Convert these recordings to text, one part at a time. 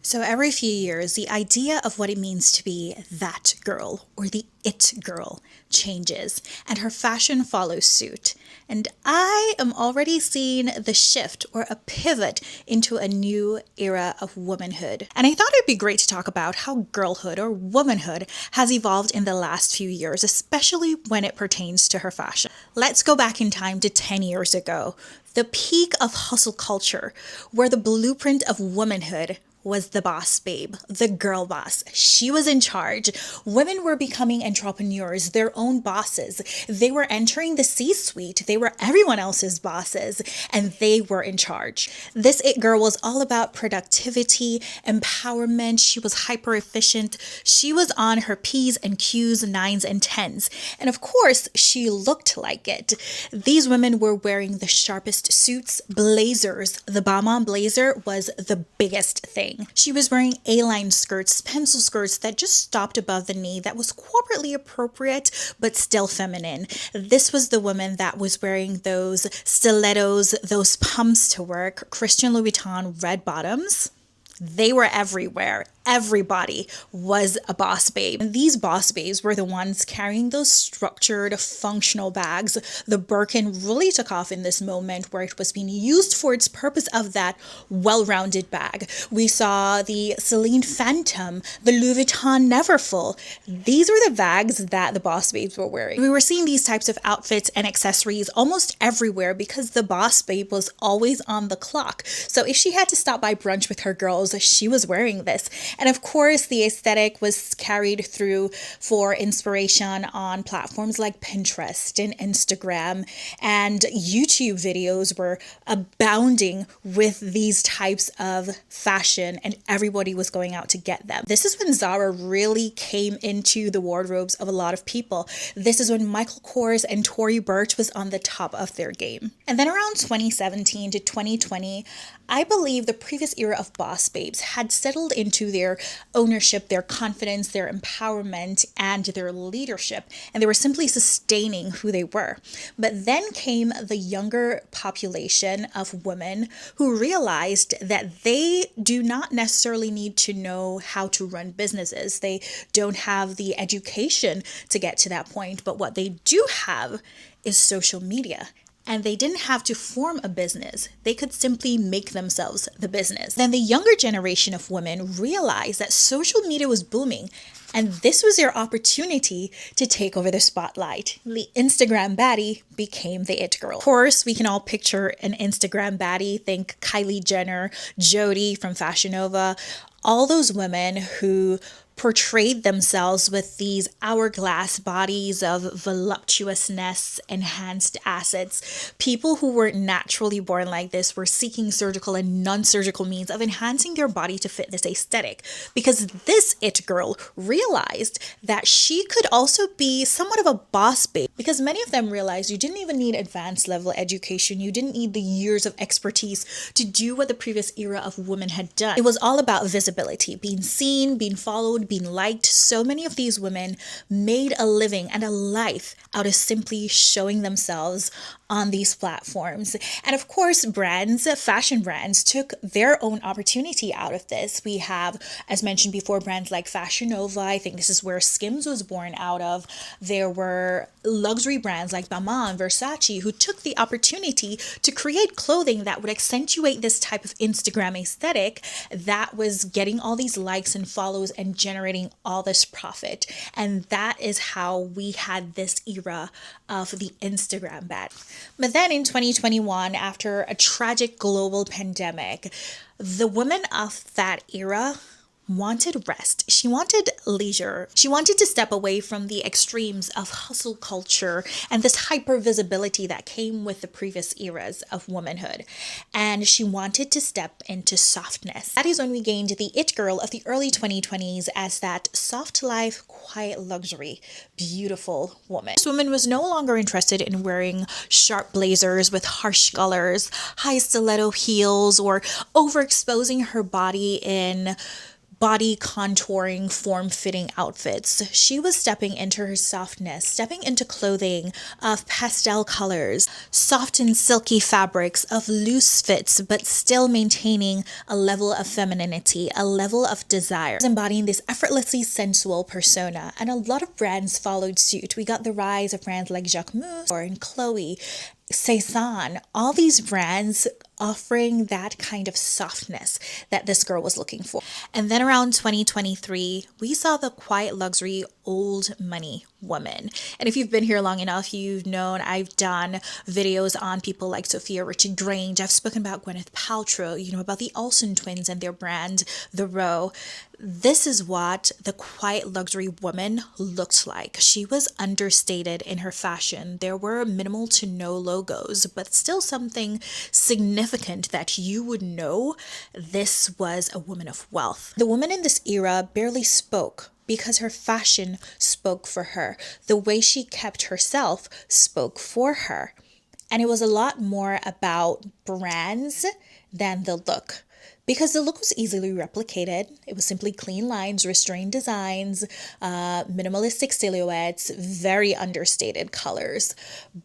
So every few years, the idea of what it means to be that girl or the it girl changes, and her fashion follows suit. And I am already seeing the shift or a pivot into a new era of womanhood. And I thought it'd be great to talk about how girlhood or womanhood has evolved in the last few years, especially when it pertains to her fashion. Let's go back in time to 10 years ago, the peak of hustle culture, where the blueprint of womanhood was the boss babe, the girl boss. She was in charge. Women were becoming entrepreneurs, their own bosses. They were entering the C-suite. They were everyone else's bosses, and they were in charge. This it girl was all about productivity, empowerment. She was hyper efficient. She was on her P's and Q's, nines and tens. And of course, she looked like it. These women were wearing the sharpest suits, blazers. The bomb-on blazer was the biggest thing. She was wearing A-line skirts, pencil skirts that just stopped above the knee, that was corporately appropriate, but still feminine. This was the woman that was wearing those stilettos, those pumps to work, Christian Louboutin red bottoms. They were everywhere. Everybody was a boss babe. And these boss babes were the ones carrying those structured, functional bags. The Birkin really took off in this moment where it was being used for its purpose of that well-rounded bag. We saw the Celine Phantom, the Louis Vuitton Neverfull. These were the bags that the boss babes were wearing. We were seeing these types of outfits and accessories almost everywhere because the boss babe was always on the clock. So if she had to stop by brunch with her girls, she was wearing this. And of course, the aesthetic was carried through for inspiration on platforms like Pinterest and Instagram, and YouTube videos were abounding with these types of fashion, and everybody was going out to get them. This is when Zara really came into the wardrobes of a lot of people. This is when Michael Kors and Tory Burch was on the top of their game. And then around 2017 to 2020, I believe the previous era of boss babes had settled into their ownership, their confidence, their empowerment, and their leadership, and they were simply sustaining who they were. But then came the younger population of women who realized that they do not necessarily need to know how to run businesses. They don't have the education to get to that point, but what they do have is social media. And they didn't have to form a business. They could simply make themselves the business. Then the younger generation of women realized that social media was booming, and this was their opportunity to take over the spotlight. The Instagram baddie became the it girl. Of course, we can all picture an Instagram baddie. Think Kylie Jenner, Jodie from Fashion Nova, all those women who portrayed themselves with these hourglass bodies of voluptuousness, enhanced assets. People who were naturally born like this were seeking surgical and non-surgical means of enhancing their body to fit this aesthetic, because this it girl realized that she could also be somewhat of a boss babe, because many of them realized you didn't even need advanced level education. You didn't need the years of expertise to do what the previous era of women had done. It was all about visibility, being seen, being followed, being liked. So many of these women made a living and a life out of simply showing themselves on these platforms. And of course, brands, fashion brands, took their own opportunity out of this. We have, as mentioned before, brands like Fashion Nova. I think this is where Skims was born out of. There were luxury brands like Balmain, Versace, who took the opportunity to create clothing that would accentuate this type of Instagram aesthetic that was getting all these likes and follows and generating all this profit. And that is how we had this era of the Instagram bad. But then in 2021, after a tragic global pandemic, the women of that era wanted rest. She wanted leisure. She wanted to step away from the extremes of hustle culture and this hyper visibility that came with the previous eras of womanhood. And she wanted to step into softness. That is when we gained the it girl of the early 2020s as that soft life, quiet luxury, beautiful woman. This woman was no longer interested in wearing sharp blazers with harsh colors, high stiletto heels, or overexposing her body in body contouring, form-fitting outfits. She was stepping into her softness, stepping into clothing of pastel colors, soft and silky fabrics of loose fits, but still maintaining a level of femininity, a level of desire, embodying this effortlessly sensual persona. And a lot of brands followed suit. We got the rise of brands like Jacquemus or Chloe, Cezanne, all these brands offering that kind of softness that this girl was looking for. And then around 2023, we saw the quiet luxury old money woman. And if you've been here long enough, you've known I've done videos on people like Sophia Richard-Grange. I've spoken about Gwyneth Paltrow, about the Olsen twins and their brand, The Row. This is what the quiet luxury woman looked like. She was understated in her fashion. There were minimal to no logos, but still something significant that you would know this was a woman of wealth. The woman in this era barely spoke because her fashion spoke for her. The way she kept herself spoke for her. And it was a lot more about brands than the look. Because the look was easily replicated. It was simply clean lines, restrained designs, minimalistic silhouettes, very understated colors.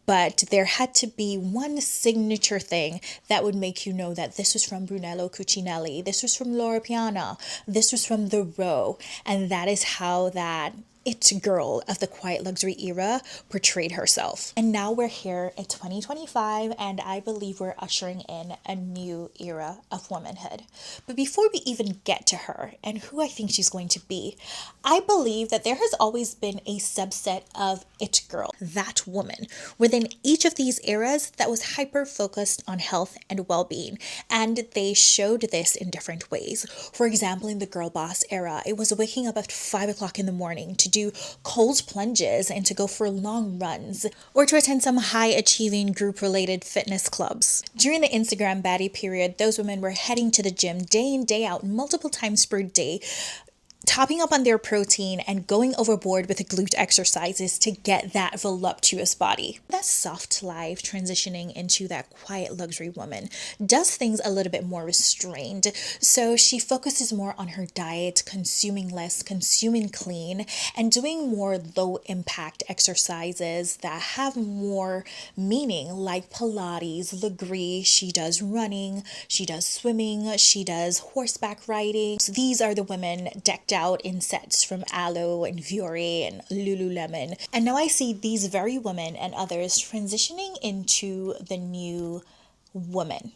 But there had to be one signature thing that would make you know that this was from Brunello Cucinelli, this was from Loro Piana, this was from The Row. And that is how that it girl of the quiet luxury era portrayed herself. And now we're here in 2025, and I believe we're ushering in a new era of womanhood. But before we even get to her and who I think she's going to be, I believe that there has always been a subset of it girl, that woman, within each of these eras that was hyper focused on health and well-being. And they showed this in different ways. For example, in the girl boss era, it was waking up at 5 o'clock in the morning to do cold plunges and to go for long runs, or to attend some high achieving group related fitness clubs. During the Instagram baddie period, those women were heading to the gym day in, day out, multiple times per day, topping up on their protein and going overboard with the glute exercises to get that voluptuous body. That soft life transitioning into that quiet luxury woman does things a little bit more restrained. So she focuses more on her diet, consuming less, consuming clean, and doing more low impact exercises that have more meaning, like Pilates, Legree. She does running, she does swimming, she does horseback riding. So these are the women decked out in sets from Aloe and Vuori and Lululemon. And now I see these very women and others transitioning into the new woman.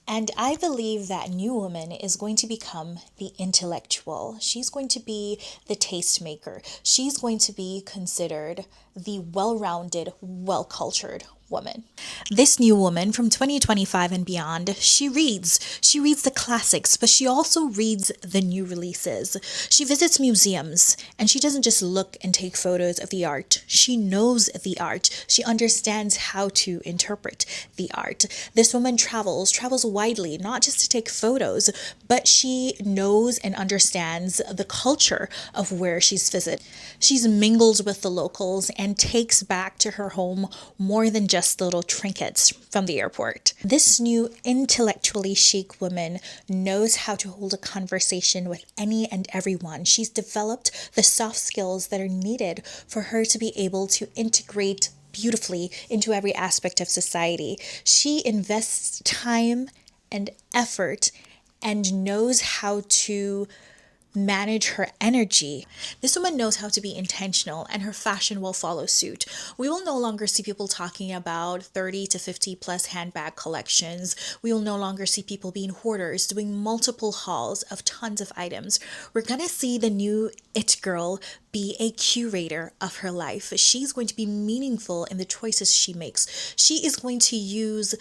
And I believe that new woman is going to become the intellectual. She's going to be the tastemaker. She's going to be considered the well-rounded, well-cultured woman. This new woman from 2025 and beyond, she reads the classics, but she also reads the new releases. She visits museums, and she doesn't just look and take photos of the art. She knows the art. She understands how to interpret the art. This woman travels widely, not just to take photos, but she knows and understands the culture of where she's visited. She's mingled with the locals and takes back to her home more than just little trinkets from the airport. This new intellectually chic woman knows how to hold a conversation with any and everyone. She's developed the soft skills that are needed for her to be able to integrate beautifully into every aspect of society. She invests time and effort and knows how to manage her energy. This woman knows how to be intentional, and her fashion will follow suit. We will no longer see people talking about 30 to 50 plus handbag collections. We will no longer see people being hoarders, doing multiple hauls of tons of items. We're gonna see the new it girl be a curator of her life. She's going to be meaningful in the choices she makes. She is going to use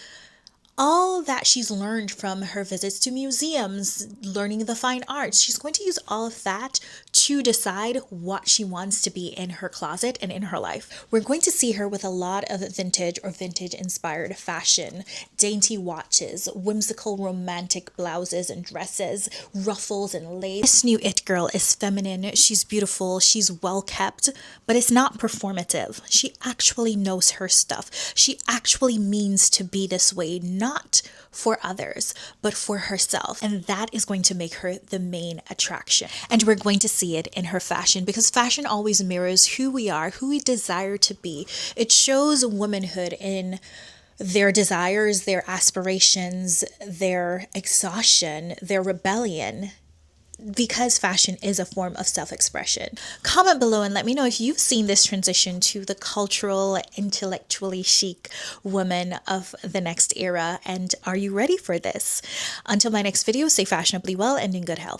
all that she's learned from her visits to museums, learning the fine arts. She's going to use all of that to decide what she wants to be in her closet and in her life. We're going to see her with a lot of vintage or vintage inspired fashion, dainty watches, whimsical romantic blouses and dresses, ruffles and lace. This new it girl is feminine, she's beautiful, she's well kept, but it's not performative. She actually knows her stuff. She actually means to be this way, not for others, but for herself. And that is going to make her the main attraction. And we're going to see it in her fashion, because fashion always mirrors who we are, who we desire to be. It shows womanhood in their desires, their aspirations, their exhaustion, their rebellion, because fashion is a form of self-expression. Comment below and let me know if you've seen this transition to the cultural, intellectually chic woman of the next era, and are you ready for this? Until my next video, stay fashionably well and in good health.